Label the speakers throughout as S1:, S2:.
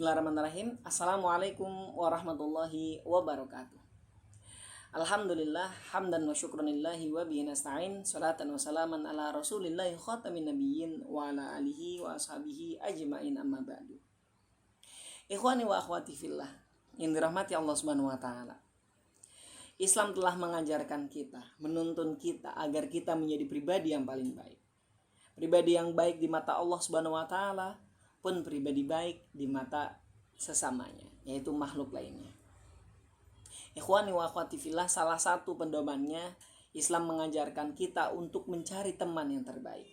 S1: Bismillahirrahmanirrahim. Assalamualaikum warahmatullahi wabarakatuh. Alhamdulillah, hamdan wa syukranillahi wa bihi nasta'in. Salatan wa salaman ala rasulillahi khatamin nabiyyin wa ala alihi wa ashabihi ajma'in, amma ba'du. Ikhwani wa akhwati fillah, yang dirahmati Allah Subhanahu wa taala. Islam telah mengajarkan kita, menuntun kita agar kita menjadi pribadi yang paling baik. Pribadi yang baik di mata Allah Subhanahu wa taala pun pribadi baik di mata sesamanya, yaitu makhluk lainnya. Ikhwani wa akhwati fillah, salah satu pedomannya Islam mengajarkan kita untuk mencari teman yang terbaik.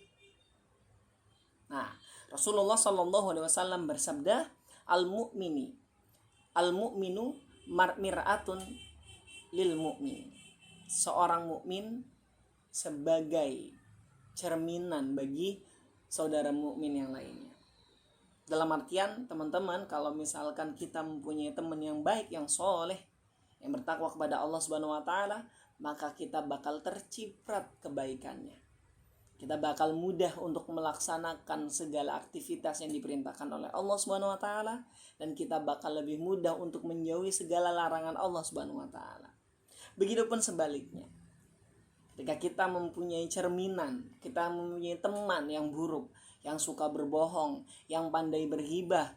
S1: Nah, Rasulullah SAW bersabda, al-mu'minu mir'atun lil mu'min. Seorang mukmin sebagai cerminan bagi saudara mukmin yang lainnya. Dalam artian, teman-teman, kalau misalkan kita mempunyai teman yang baik, yang soleh, yang bertakwa kepada Allah Subhanahu wa taala, maka kita bakal terciprat kebaikannya. Kita bakal mudah untuk melaksanakan segala aktivitas yang diperintahkan oleh Allah Subhanahu wa taala, dan kita bakal lebih mudah untuk menjauhi segala larangan Allah Subhanahu wa taala. Begitupun sebaliknya. Ketika kita mempunyai cerminan, kita mempunyai teman yang buruk, yang suka berbohong, yang pandai berghibah,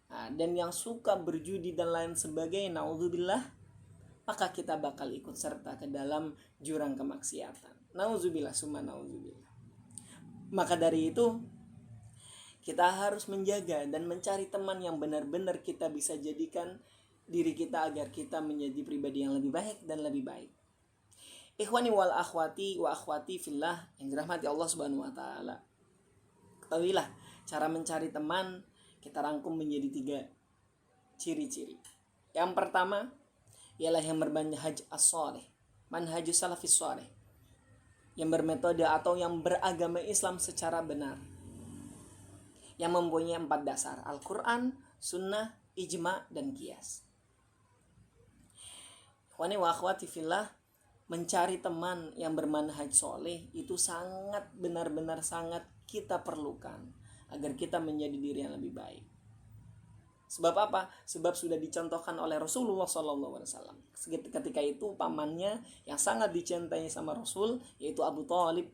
S1: dan yang suka berjudi dan lain sebagainya, naudzubillah, maka kita bakal ikut serta ke dalam jurang kemaksiatan. Naudzubillah summa naudzubillah. Maka dari itu, kita harus menjaga dan mencari teman yang benar-benar kita bisa jadikan diri kita agar kita menjadi pribadi yang lebih baik dan lebih baik. Ikhwani wal akhwati wa akhwati fillah, yang dirahmati Allah Subhanahu wa taala. Ketahuilah, cara mencari teman kita rangkum menjadi 3 ciri-ciri. Yang pertama ialah yang bermanhaj as-shalih, manhajus salafis shalih, yang bermetode atau yang beragama Islam secara benar, yang mempunyai 4 dasar: Al-Quran, Sunnah, Ijma, dan Qiyas. Ikhwani wa akhwati fillah, mencari teman yang bermanhaj soleh itu sangat benar-benar sangat kita perlukan agar kita menjadi diri yang lebih baik. Sebab apa? Sebab sudah dicontohkan oleh Rasulullah SAW. Ketika itu pamannya yang sangat dicintai sama Rasul, yaitu Abu Thalib,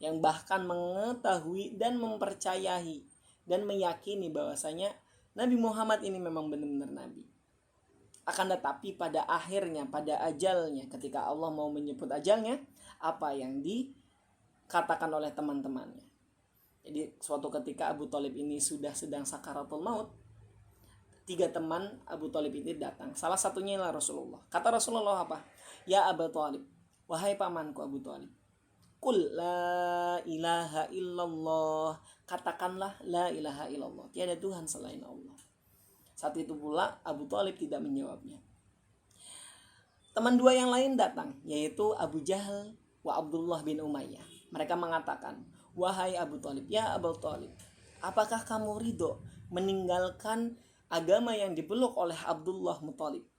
S1: yang bahkan mengetahui dan mempercayai dan meyakini bahwasanya Nabi Muhammad ini memang benar-benar Nabi. Akan tetapi pada akhirnya, pada ajalnya, ketika Allah mau menyebut ajalnya, apa yang dikatakan oleh teman-temannya. Jadi suatu ketika Abu Thalib ini sudah sedang sakaratul maut, 3 teman Abu Thalib ini datang. Salah satunya adalah Rasulullah. Kata Rasulullah apa? Ya Abu Thalib, wahai pamanku Abu Thalib, Qul la ilaha illallah. Katakanlah la ilaha illallah, tiada Tuhan selain Allah. Saat itu pula Abu Thalib tidak menjawabnya. Teman 2 yang lain datang, yaitu Abu Jahal wa Abdullah bin Umayyah. Mereka mengatakan, wahai Abu Thalib, ya Abu Thalib, apakah kamu ridho meninggalkan agama yang dipeluk oleh Abdul Muttalib?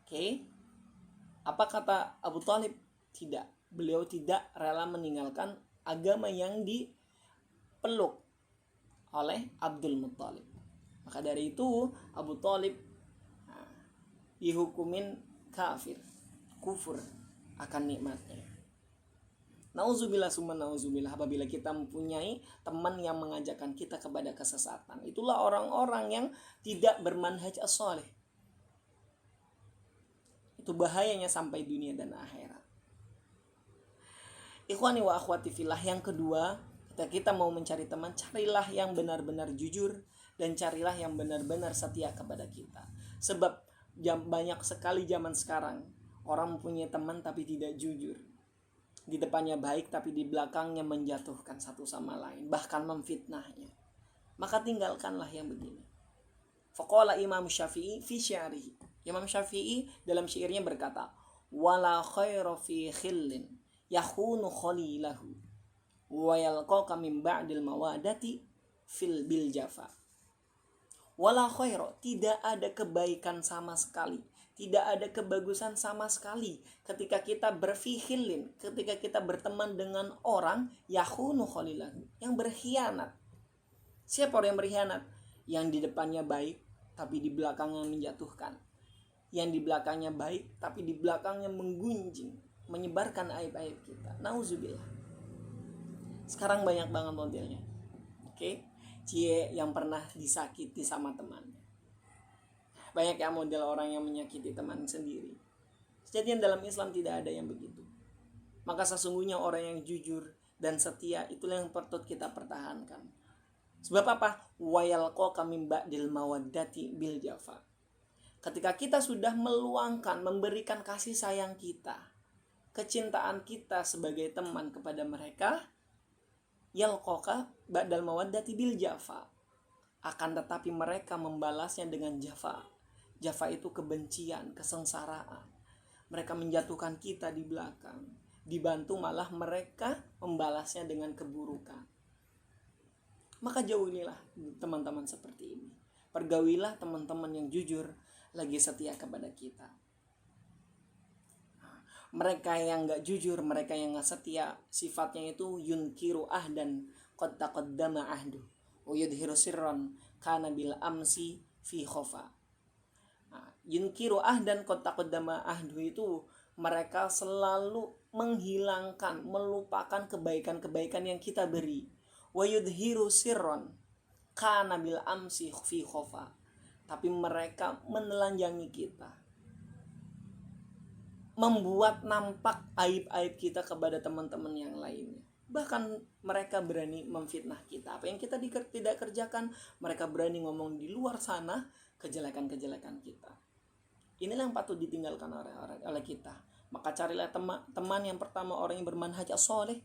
S1: Oke. Apa kata Abu Thalib? Tidak. Beliau tidak rela meninggalkan agama yang dipeluk oleh Abdul Muttalib. Maka dari itu Abu Thalib dihukumin kufur akan nikmatnya. Nauzubillah summa nauzubillah, apabila kita mempunyai teman yang mengajakkan kita kepada kesesatan. Itulah orang-orang yang tidak bermanhaj as-shalih. Itu bahayanya sampai dunia dan akhirat. Ikhwani wa akhwati fillah, yang kedua, ketika kita mau mencari teman, carilah yang benar-benar jujur dan carilah yang benar-benar setia kepada kita. Sebab banyak sekali zaman sekarang orang mempunyai teman tapi tidak jujur. Di depannya baik tapi di belakangnya menjatuhkan satu sama lain, bahkan memfitnahnya. Maka tinggalkanlah yang begini. Faqala Imam Syafi'i fi syi'rihi. Imam Syafi'i dalam syairnya berkata, wala khaira fi khillin yakhunu khalilahu wa yalqaka min ba'dil mawadati fil bil jafa. Wala khaira, tidak ada kebaikan sama sekali, Tidak ada kebagusan sama sekali ketika kita berfihilin, ketika kita berteman dengan orang yahunu khalilahu, yang berkhianat. Siapa orang yang berkhianat? Yang di depannya baik tapi di belakangnya menjatuhkan. Yang di belakangnya baik tapi di belakangnya menggunjing, menyebarkan aib-aib kita. Nauzubillah. Sekarang banyak banget modelnya. Oke? Cie yang pernah disakiti sama temannya. Banyak ya model orang yang menyakiti teman sendiri. Kejadian dalam Islam tidak ada yang begitu. Maka sesungguhnya orang yang jujur dan setia itulah yang patut kita pertahankan. Sebab apa? Wayalqa kamim ba'dil mawaddati bil jafa. Ketika kita sudah meluangkan, memberikan kasih sayang kita, kecintaan kita sebagai teman kepada mereka, yalqaka ba'dal mawaddati bil jafa. Akan tetapi mereka membalasnya dengan jafa. Jafa itu kebencian, kesengsaraan. Mereka menjatuhkan kita di belakang. Dibantu malah mereka membalasnya dengan keburukan. Maka jauhilah teman-teman seperti ini. Pergaulilah teman-teman yang jujur, lagi setia kepada kita. Mereka yang gak jujur, mereka yang gak setia, sifatnya itu yunkiru ahdan qad taqaddama ahdu wa yudhiru sirran kana bil amsi fi khofa. Yunkiru ahdan qad taqaddama ahdu itu mereka selalu menghilangkan, melupakan kebaikan-kebaikan yang kita beri. Wa yudhiru sirran kana bil amsi fi khofa. Tapi mereka menelanjangi kita, membuat nampak aib-aib kita kepada teman-teman yang lainnya. Bahkan mereka berani memfitnah kita. Apa yang kita tidak kerjakan, mereka berani ngomong di luar sana kejelekan-kejelekan kita. Inilah yang patut ditinggalkan oleh kita. Maka carilah teman yang pertama orang yang bermanhaj as-shalih.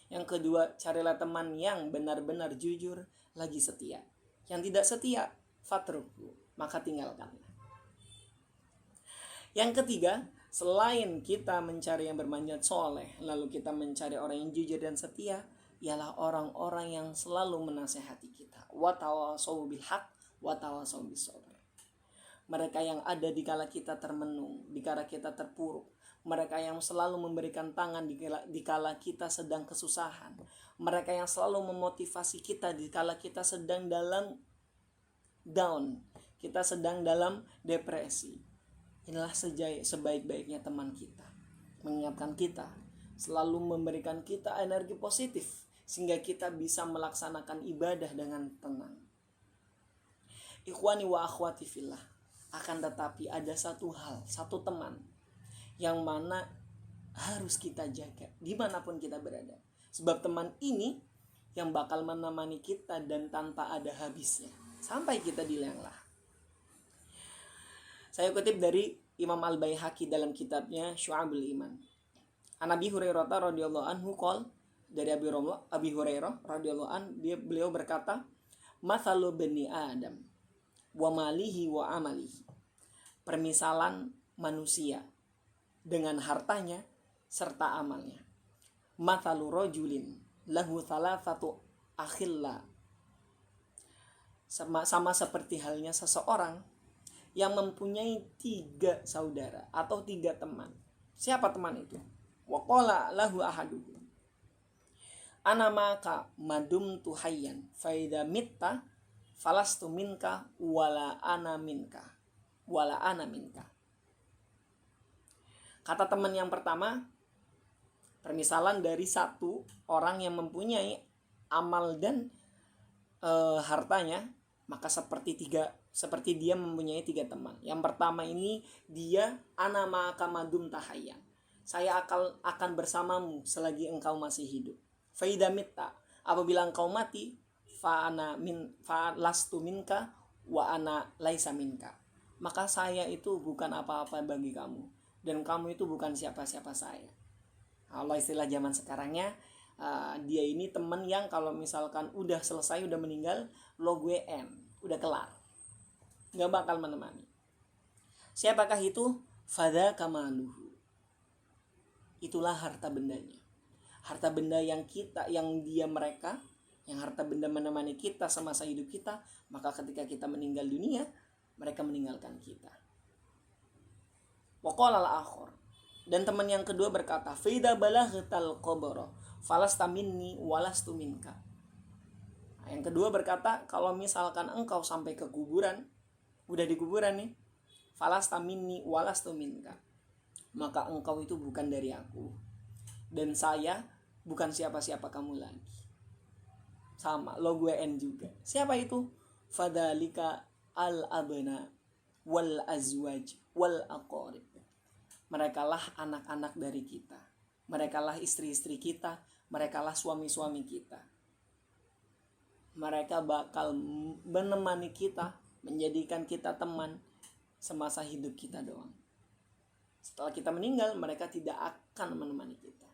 S1: Yang kedua, carilah teman yang benar-benar jujur, lagi setia. Yang tidak setia, fatruku, maka tinggalkanlah. Yang ketiga, selain kita mencari yang bermanhaj soleh, lalu kita mencari orang yang jujur dan setia, ialah orang-orang yang selalu menasehati kita. Wa tawasau bil haq, wa tawasau bis sabr. Mereka yang ada di kala kita termenung, di kala kita terpuruk. Mereka yang selalu memberikan tangan di kala kita sedang kesusahan. Mereka yang selalu memotivasi kita di kala kita sedang dalam down, kita sedang dalam depresi. Inilah sebaik-baiknya teman kita, mengingatkan kita, selalu memberikan kita energi positif sehingga kita bisa melaksanakan ibadah dengan tenang. Ikhwani wa akhwati fillah. Akan tetapi ada satu hal, satu teman yang mana harus kita jaga dimanapun kita berada. Sebab teman ini yang bakal menemani kita dan tanpa ada habisnya sampai kita dilenglah. Saya kutip dari Imam Al-Baihaqi dalam kitabnya Syu'abul Iman. An Abi Hurairah radhiyallahu anhu qol, dari Abi Hurairah radhiyallahu anhu, beliau berkata, "Mathalu bani Adam wa malihi wa amalihi." Permisalan manusia dengan hartanya serta amalnya. Mathalu rajulin lahu thalathatu akhilla. Sama seperti halnya seseorang yang mempunyai 3 saudara atau 3 teman. Siapa teman itu? Wa qala lahu ahaduhum, ana maka madumtu hayyan fa idza mitta falastu minka wala ana minka. Kata teman yang pertama, permisalan dari satu orang yang mempunyai amal dan hartanya, maka seperti dia mempunyai 3 teman. Yang pertama ini dia ana maka madum tahayyan. Saya akan bersamamu selagi engkau masih hidup. Faida mitta, apabila engkau mati, fa lastu minka wa ana laisa minka. Maka saya itu bukan apa-apa bagi kamu dan kamu itu bukan siapa-siapa saya. Allah istilah zaman sekarangnya, dia ini teman yang kalau misalkan udah selesai, udah meninggal, lo gue end, udah kelar, nggak bakal menemani. Siapakah itu? Fadha kamaluhu. Itulah harta bendanya. Harta benda yang harta benda menemani kita semasa hidup kita, maka ketika kita meninggal dunia, mereka meninggalkan kita. Wa qala al-akhar, dan teman yang kedua berkata, fa idza balaghtal qabra falasta minni walastu minka. Yang kedua berkata, kalau misalkan engkau sampai ke kuburan, udah di kuburan nih, falasta minni walastu minka, maka engkau itu bukan dari aku dan saya bukan siapa-siapa kamu lagi. Sama, lo gue N juga. Siapa itu? Fadalika al-abna wal azwaj wal aqarib. Merekalah anak-anak dari kita, merekalah istri-istri kita, merekalah suami-suami kita. Mereka bakal menemani kita, menjadikan kita teman semasa hidup kita doang. Setelah kita meninggal, mereka tidak akan menemani kita.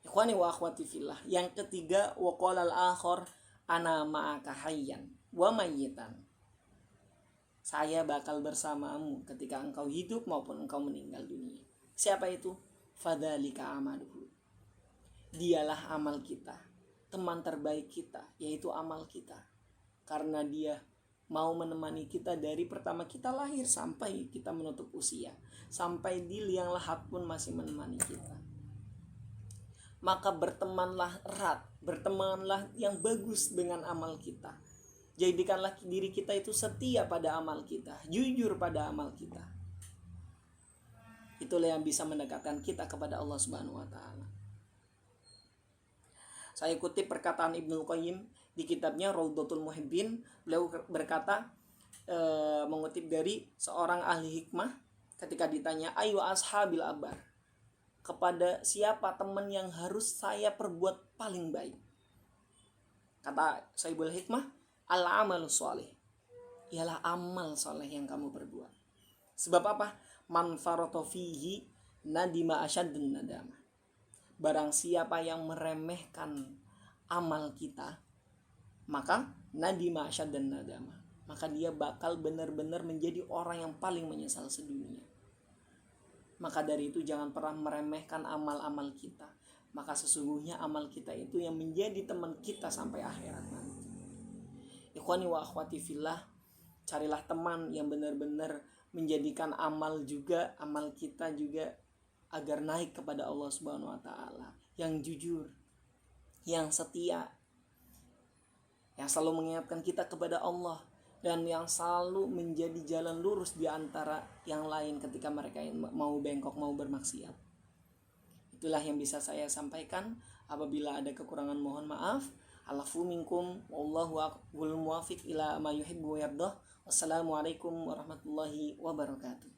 S1: Ikhwani wa akhwati fillah. Yang ketiga, wa qala al-akhar ana ma'aka hayyan wa mayyitan. Saya bakal bersamamu ketika engkau hidup maupun engkau meninggal dunia. Siapa itu? Fadhalika amaluhu. Dialah amal kita, teman terbaik kita, yaitu amal kita. Karena dia mau menemani kita dari pertama kita lahir sampai kita menutup usia, sampai di liang lahat pun masih menemani kita. Maka bertemanlah erat, bertemanlah yang bagus dengan amal kita. Jadikanlah diri kita itu setia pada amal kita, jujur pada amal kita. Itulah yang bisa mendekatkan kita kepada Allah Subhanahu wa taala. Saya kutip perkataan Ibnu Qayyim di kitabnya Raudhatul Muhibbin. Beliau berkata, mengutip dari seorang ahli hikmah ketika ditanya, ayu ashabil abar, kepada siapa teman yang harus saya perbuat paling baik? Kata Sahibul Hikmah, al-amalu sholih, ialah amal soleh yang kamu perbuat. Sebab apa? Man farata fihi nadima asyaddun nadama. Barang siapa yang meremehkan amal kita, maka nadima asyaddun nadama, maka dia bakal benar-benar menjadi orang yang paling menyesal sedunia. Maka dari itu jangan pernah meremehkan amal-amal kita. Maka sesungguhnya amal kita itu yang menjadi teman kita sampai akhirat nanti. Ikhwani wa akhwati fillah, carilah teman yang benar-benar menjadikan amal kita juga agar naik kepada Allah Subhanahu wa taala, yang jujur, yang setia, yang selalu mengingatkan kita kepada Allah, dan yang selalu menjadi jalan lurus di antara yang lain ketika mereka mau bengkok, mau bermaksiat. Itulah yang bisa saya sampaikan. Apabila ada kekurangan mohon maaf. Alafu minkum wallahu aqwal muwafiq ila ma yuhibbu wa yardah. Wassalamualaikum warahmatullahi wabarakatuh.